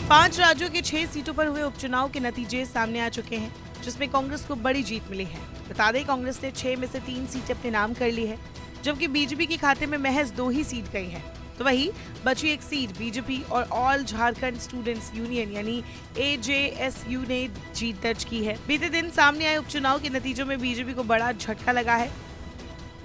5 राज्यों के 6 सीटों पर हुए उपचुनाव के नतीजे सामने आ चुके हैं, जिसमें कांग्रेस को बड़ी जीत मिली है। बता दें, कांग्रेस ने 6 में से 3 सीटें अपने नाम कर ली है, जबकि बीजेपी के खाते में महज 2 ही सीट गई है। तो वही बची एक सीट बीजेपी और ऑल झारखंड स्टूडेंट्स यूनियन यानी AJSU ने जीत दर्ज की है। बीते दिन सामने आए उपचुनाव के नतीजों में बीजेपी को बड़ा झटका लगा है।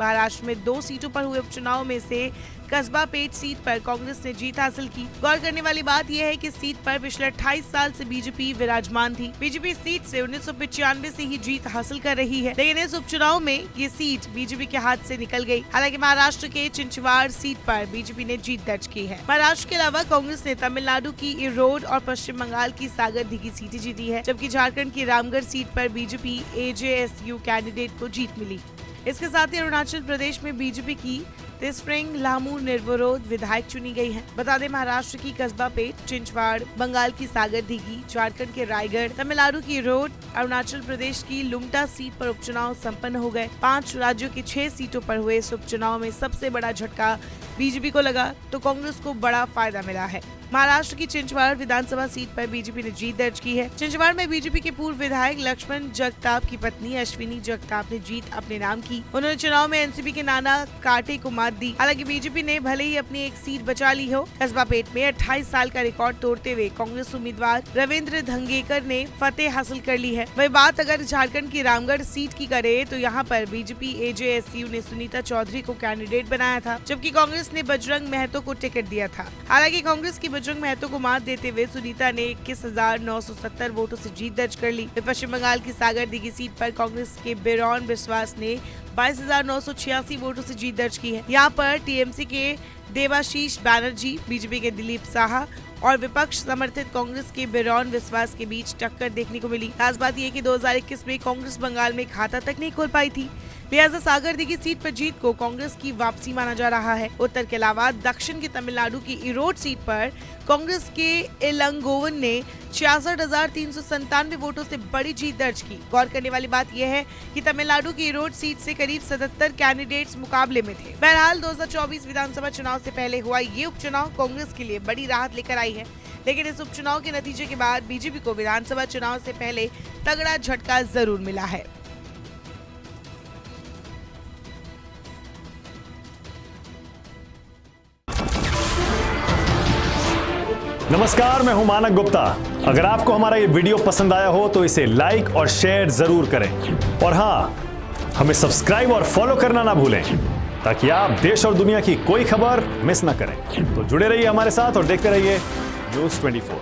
महाराष्ट्र में 2 सीटों पर हुए उपचुनाव में से कस्बा पेट सीट पर कांग्रेस ने जीत हासिल की। गौर करने वाली बात यह है कि इस सीट पर पिछले 28 साल से बीजेपी विराजमान थी। बीजेपी इस सीट से 1995 से ही जीत हासिल कर रही है, लेकिन इस उपचुनाव में ये सीट बीजेपी के हाथ से निकल गई। हालांकि महाराष्ट्र के चिंचवाड़ सीट पर बीजेपी ने जीत दर्ज की है। महाराष्ट्र के अलावा कांग्रेस ने तमिलनाडु की इरोड और पश्चिम बंगाल की सागरदिघी सीटें जीती है, जबकि झारखंड की रामगढ़ सीट पर बीजेपी AJSU कैंडिडेट को जीत मिली। इसके साथ ही अरुणाचल प्रदेश में बीजेपी की तिस्फ्रिंग लामू निर्विरोध विधायक चुनी गई है। बता दें, महाराष्ट्र की कस्बा पेट, चिंचवाड़, बंगाल की सागरदिघी, झारखंड के रायगढ़, तमिलनाडु की रोड, अरुणाचल प्रदेश की लुम्टा सीट पर उपचुनाव संपन्न हो गए। 5 राज्यों की 6 सीटों पर हुए इस उपचुनाव में सबसे बड़ा झटका बीजेपी को लगा, तो कांग्रेस को बड़ा फायदा मिला है। महाराष्ट्र की चिंचवाड़ विधानसभा सीट पर बीजेपी ने जीत दर्ज की है। चिंचवाड़ में बीजेपी के पूर्व विधायक लक्ष्मण जगताप की पत्नी अश्विनी जगताप ने जीत अपने नाम की। उन्होंने चुनाव में एनसीपी के नाना काटे को मात दी। हालांकि बीजेपी ने भले ही अपनी एक सीट बचा ली हो, कस्बा पेट में 28 साल का रिकॉर्ड तोड़ते हुए कांग्रेस उम्मीदवार रविंद्र धंगेकर ने फतेह हासिल कर ली है। वही बात अगर झारखंड की रामगढ़ सीट की करे तो यहाँ पर बीजेपी AJSU ने सुनीता चौधरी को कैंडिडेट बनाया था, जबकि कांग्रेस ने बजरंग महतो को टिकट दिया था। हालांकि कांग्रेस की बजरंग महतो को मात देते हुए सुनीता ने 21,970 वोटों से जीत दर्ज कर ली। पश्चिम बंगाल की सागरदिघी सीट पर कांग्रेस के बिरौन विश्वास ने 22,986 वोटों से जीत दर्ज की है। यहाँ पर TMC के देवाशीष बैनर्जी, बीजेपी के दिलीप साहा और विपक्ष समर्थित कांग्रेस के बिरौन विश्वास के बीच टक्कर देखने को मिली। खास बात यह कि 2021 में कांग्रेस बंगाल में खाता तक नहीं खोल पाई थी, लिहाजा सागरदिघी सीट पर जीत को कांग्रेस की वापसी माना जा रहा है। उत्तर के अलावा दक्षिण की तमिलनाडु की इरोड सीट पर कांग्रेस के इलंगोवन ने 66,397 वोटों से बड़ी जीत दर्ज की। गौर करने वाली बात यह है कि तमिलनाडु की इरोड सीट से करीब 77 कैंडिडेट्स मुकाबले में थे। बहरहाल 2024 विधानसभा चुनाव से पहले हुआ ये उपचुनाव कांग्रेस के लिए बड़ी राहत लेकर आई है, लेकिन इस उपचुनाव के नतीजे के बाद बीजेपी को विधानसभा चुनाव से पहले तगड़ा झटका जरूर मिला है। नमस्कार, मैं हूं मानक गुप्ता। अगर आपको हमारा ये वीडियो पसंद आया हो तो इसे लाइक और शेयर जरूर करें, और हाँ, हमें सब्सक्राइब और फॉलो करना ना भूलें, ताकि आप देश और दुनिया की कोई खबर मिस ना करें। तो जुड़े रहिए हमारे साथ और देखते रहिए News 24।